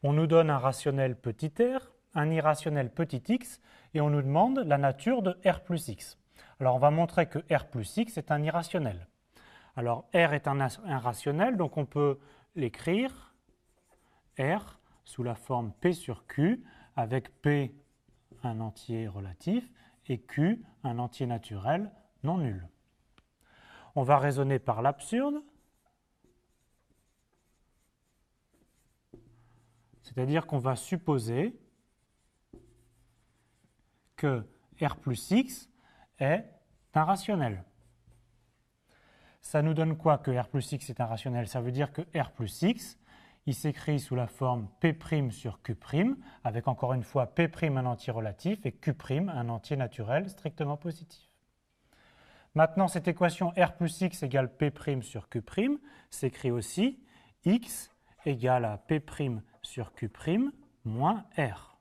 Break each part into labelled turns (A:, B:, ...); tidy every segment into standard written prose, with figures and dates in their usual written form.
A: On nous donne un rationnel petit r, un irrationnel petit x, et on nous demande la nature de r plus x. Alors on va montrer que r plus x est un irrationnel. Alors r est un rationnel, donc on peut l'écrire r sous la forme p sur q, avec p un entier relatif et q un entier naturel non nul. On va raisonner par l'absurde, c'est-à-dire qu'on va supposer que r plus x est un rationnel. Ça nous donne quoi que r plus x est un rationnel? Ça veut dire que r plus x, il s'écrit sous la forme p' sur q', avec encore une fois p' un entier relatif et q' un entier naturel strictement positif. Maintenant, cette équation r plus x égale p' sur q' s'écrit aussi x égale à p' sur q' moins r.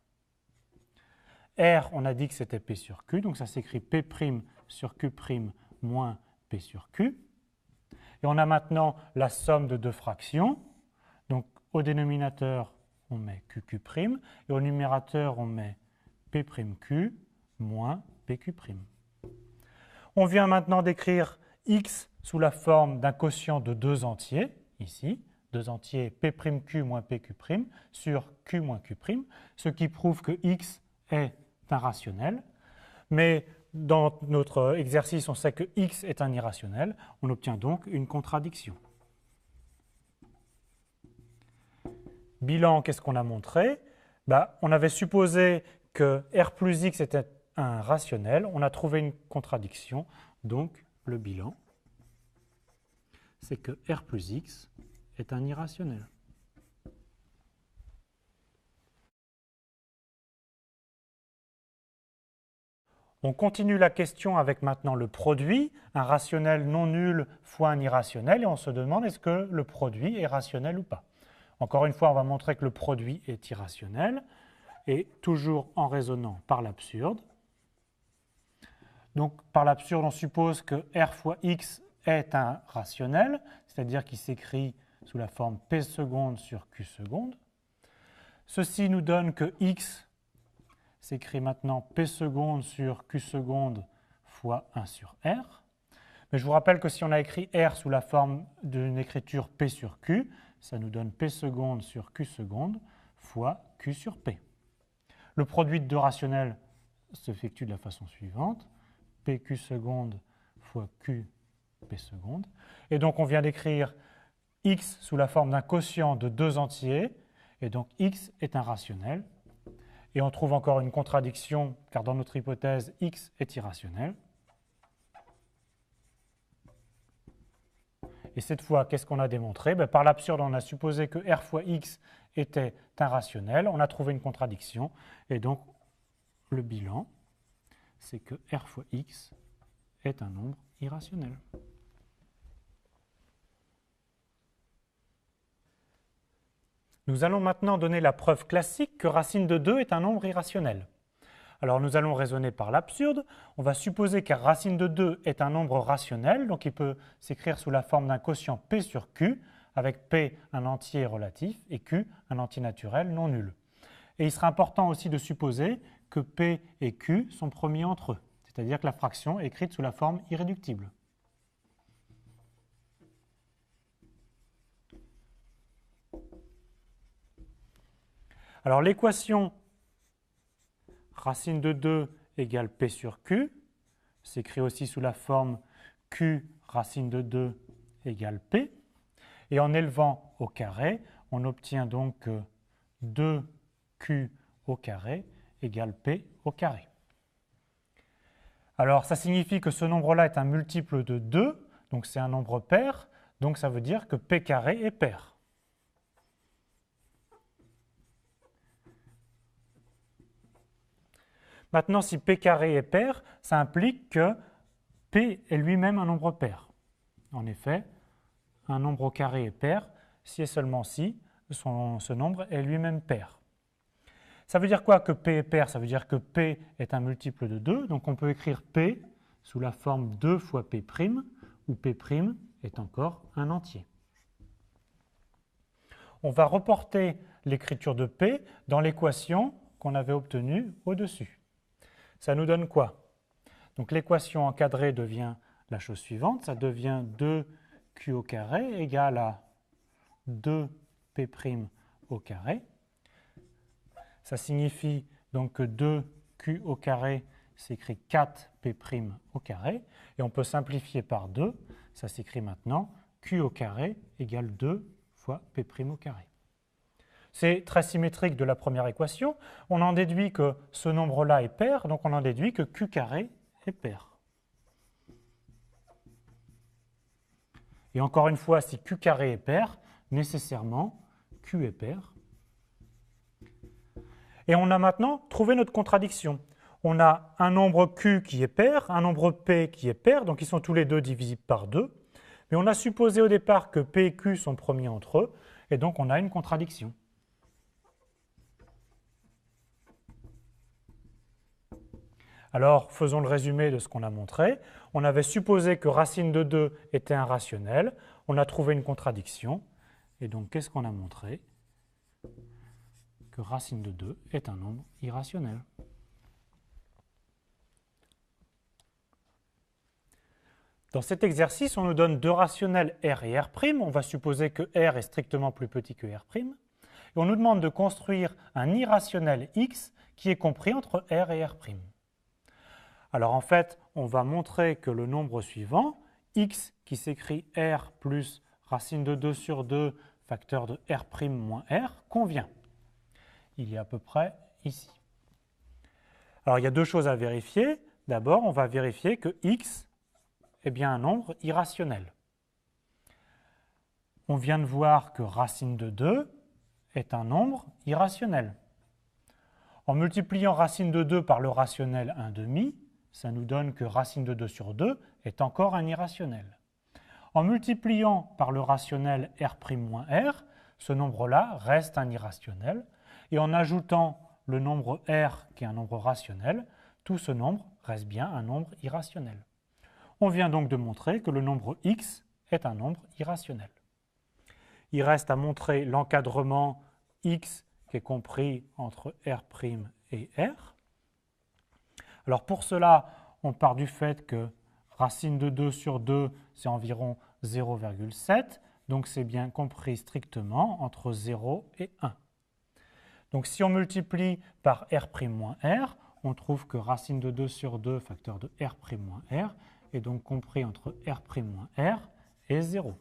A: R, on a dit que c'était p sur q, donc ça s'écrit p' sur q' moins p sur q. Et on a maintenant la somme de deux fractions. Donc au dénominateur, on met qq' et au numérateur, on met p'q moins pq'. On vient maintenant d'écrire x sous la forme d'un quotient de deux entiers, ici, deux entiers p'q moins pq' sur q moins q', ce qui prouve que x est un rationnel. Mais dans notre exercice, on sait que x est un irrationnel. On obtient donc une contradiction. Bilan, qu'est-ce qu'on a montré? On avait supposé que r plus x était un rationnel. On a trouvé une contradiction. Donc, le bilan, c'est que r plus x est un irrationnel. On continue la question avec maintenant le produit, un rationnel non nul fois un irrationnel, et on se demande est-ce que le produit est rationnel ou pas. Encore une fois, on va montrer que le produit est irrationnel, et toujours en raisonnant par l'absurde. Donc par l'absurde, on suppose que r fois x est un rationnel, c'est-à-dire qu'il s'écrit sous la forme p seconde sur q seconde. Ceci nous donne que x s'écrit maintenant p seconde sur q seconde fois 1 sur r. Mais je vous rappelle que si on a écrit r sous la forme d'une écriture p sur q, ça nous donne p seconde sur q seconde fois q sur p. Le produit de deux rationnels s'effectue de la façon suivante, pq seconde fois q p seconde. Et donc on vient d'écrire x sous la forme d'un quotient de deux entiers, et donc x est un rationnel. Et on trouve encore une contradiction, car dans notre hypothèse, x est irrationnel. Et cette fois, qu'est-ce qu'on a démontré? Par l'absurde, on a supposé que r fois x était un rationnel. On a trouvé une contradiction. Et donc, le bilan, c'est que r fois x est un nombre irrationnel. Nous allons maintenant donner la preuve classique que racine de 2 est un nombre irrationnel. Alors nous allons raisonner par l'absurde. On va supposer que racine de 2 est un nombre rationnel, donc il peut s'écrire sous la forme d'un quotient p sur q, avec p un entier relatif et q un entier naturel non nul. Et il sera important aussi de supposer que p et q sont premiers entre eux, c'est-à-dire que la fraction est écrite sous la forme irréductible. Alors l'équation racine de 2 égale p sur q s'écrit aussi sous la forme q racine de 2 égale p. Et en élevant au carré, on obtient donc que 2q au carré égale p au carré. Alors ça signifie que ce nombre-là est un multiple de 2, donc c'est un nombre pair, donc ça veut dire que p carré est pair. Maintenant, si p carré est pair, ça implique que p est lui-même un nombre pair. En effet, un nombre au carré est pair si et seulement si ce nombre est lui-même pair. Ça veut dire quoi que p est pair? Ça veut dire que p est un multiple de 2, donc on peut écrire p sous la forme 2 fois p', où p' est encore un entier. On va reporter l'écriture de P dans l'équation qu'on avait obtenue au-dessus. Ça nous donne quoi? Donc l'équation encadrée devient la chose suivante, ça devient 2Q au carré égale à 2P' au carré. Ça signifie donc que 2Q au carré s'écrit 4P' au carré. Et on peut simplifier par 2. Ça s'écrit maintenant Q au carré égale 2 fois P' au carré. C'est très symétrique de la première équation. On en déduit que ce nombre-là est pair, donc on en déduit que Q carré est pair. Et encore une fois, si Q carré est pair, nécessairement Q est pair. Et on a maintenant trouvé notre contradiction. On a un nombre Q qui est pair, un nombre P qui est pair, donc ils sont tous les deux divisibles par 2. Mais on a supposé au départ que P et Q sont premiers entre eux, et donc on a une contradiction. Alors, faisons le résumé de ce qu'on a montré. On avait supposé que racine de 2 était un rationnel. On a trouvé une contradiction. Et donc, qu'est-ce qu'on a montré? Que racine de 2 est un nombre irrationnel. Dans cet exercice, on nous donne deux rationnels R et R'. On va supposer que R est strictement plus petit que R'. Et on nous demande de construire un irrationnel X qui est compris entre R et R'. Alors en fait, on va montrer que le nombre suivant, x qui s'écrit r plus racine de 2 sur 2 facteur de r' moins r, convient. Il est à peu près ici. Alors il y a deux choses à vérifier. D'abord, on va vérifier que x est bien un nombre irrationnel. On vient de voir que racine de 2 est un nombre irrationnel. En multipliant racine de 2 par le rationnel 1/2, ça nous donne que racine de 2 sur 2 est encore un irrationnel. En multipliant par le rationnel r' moins r, ce nombre-là reste un irrationnel. Et en ajoutant le nombre r, qui est un nombre rationnel, tout ce nombre reste bien un nombre irrationnel. On vient donc de montrer que le nombre x est un nombre irrationnel. Il reste à montrer l'encadrement x qui est compris entre r' et r. Alors pour cela, on part du fait que racine de 2 sur 2, c'est environ 0,7, donc c'est bien compris strictement entre 0 et 1. Donc si on multiplie par r' moins r, on trouve que racine de 2 sur 2 facteur de r' moins r est donc compris entre r' moins r et 0.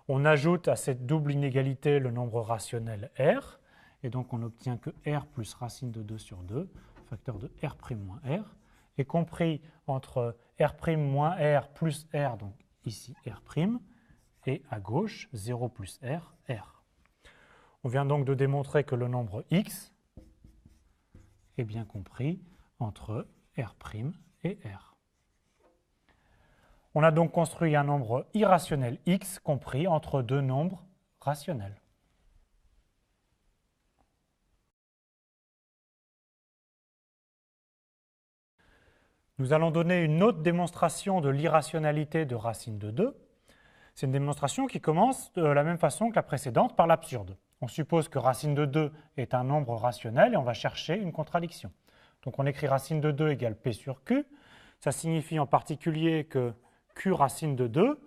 A: On ajoute à cette double inégalité le nombre rationnel r, et donc on obtient que r plus racine de 2 sur 2 facteur de r' moins r, est compris entre r' moins r plus r, donc ici r', et à gauche 0 plus r, r. On vient donc de démontrer que le nombre x est bien compris entre r' et r. On a donc construit un nombre irrationnel x compris entre deux nombres rationnels. Nous allons donner une autre démonstration de l'irrationalité de racine de 2. C'est une démonstration qui commence de la même façon que la précédente, par l'absurde. On suppose que racine de 2 est un nombre rationnel et on va chercher une contradiction. Donc on écrit racine de 2 égale P sur Q. Ça signifie en particulier que Q racine de 2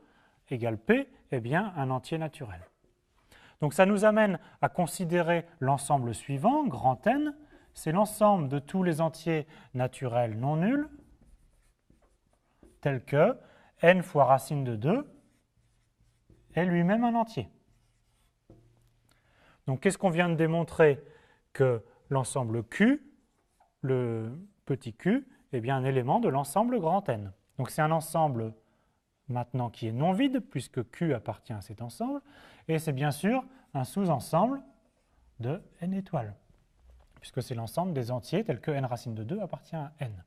A: égale P est bien un entier naturel. Donc ça nous amène à considérer l'ensemble suivant, grand N. C'est l'ensemble de tous les entiers naturels non nuls, tel que n fois racine de 2 est lui-même un entier. Donc qu'est-ce qu'on vient de démontrer? Que l'ensemble Q, le petit q, est bien un élément de l'ensemble grand N. Donc c'est un ensemble maintenant qui est non vide, puisque Q appartient à cet ensemble, et c'est bien sûr un sous-ensemble de n étoiles, puisque c'est l'ensemble des entiers tels que n racine de 2 appartient à n.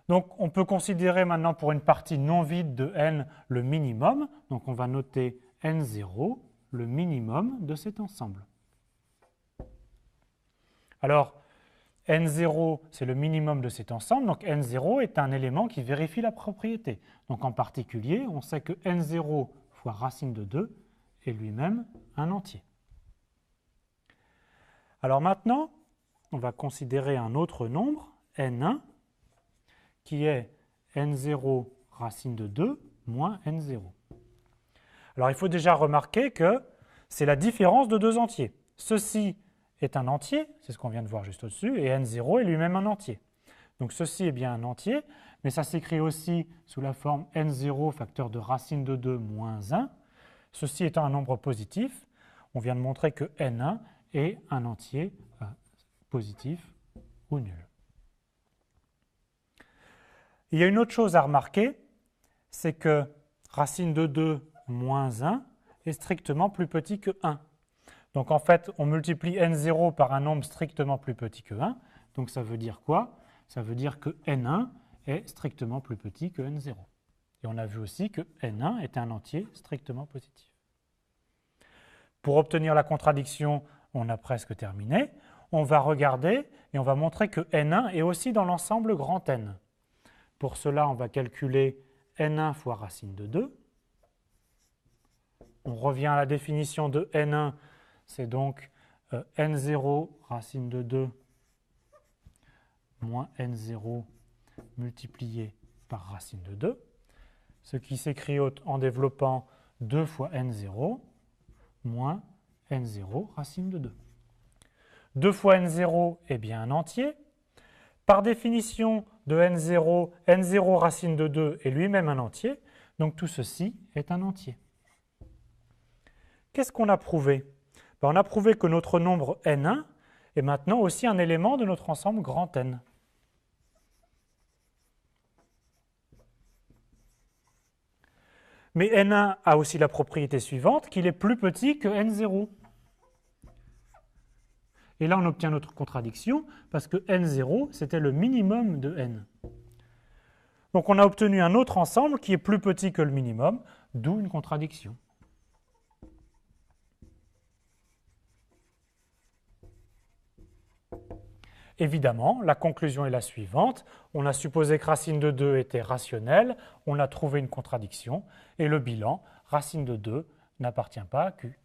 A: Donc on peut considérer maintenant pour une partie non vide de n le minimum, donc on va noter n0, le minimum de cet ensemble. Alors, n0, c'est le minimum de cet ensemble, donc n0 est un élément qui vérifie la propriété. Donc en particulier, on sait que n0 fois racine de 2 est lui-même un entier. Alors maintenant, on va considérer un autre nombre, n1, qui est n0 racine de 2 moins n0. Alors il faut déjà remarquer que c'est la différence de deux entiers. Ceci est un entier, c'est ce qu'on vient de voir juste au-dessus, et n0 est lui-même un entier. Donc ceci est bien un entier, mais ça s'écrit aussi sous la forme n0 facteur de racine de 2 moins 1. Ceci étant un nombre positif, on vient de montrer que n1 est un entier positif ou nul. Il y a une autre chose à remarquer, c'est que racine de 2 moins 1 est strictement plus petit que 1. Donc en fait, on multiplie n0 par un nombre strictement plus petit que 1. Donc ça veut dire quoi? Ça veut dire que n1 est strictement plus petit que n0. Et on a vu aussi que n1 est un entier strictement positif. Pour obtenir la contradiction, on a presque terminé. On va regarder et on va montrer que n1 est aussi dans l'ensemble grand N. Pour cela, on va calculer n1 fois racine de 2. On revient à la définition de n1, c'est donc n0 racine de 2 moins n0 multiplié par racine de 2, ce qui s'écrit en développant 2 fois n0 moins n0 racine de 2. 2 fois n0 est bien un entier. Par définition de n0, n0 racine de 2 est lui-même un entier, donc tout ceci est un entier. Qu'est-ce qu'on a prouvé? On a prouvé que notre nombre n1 est maintenant aussi un élément de notre ensemble grand N. Mais n1 a aussi la propriété suivante, qu'il est plus petit que n0. Et là, on obtient notre contradiction, parce que n0, c'était le minimum de n. Donc on a obtenu un autre ensemble qui est plus petit que le minimum, d'où une contradiction. Évidemment, la conclusion est la suivante. On a supposé que racine de 2 était rationnelle, on a trouvé une contradiction, et le bilan, racine de 2 n'appartient pas à Q.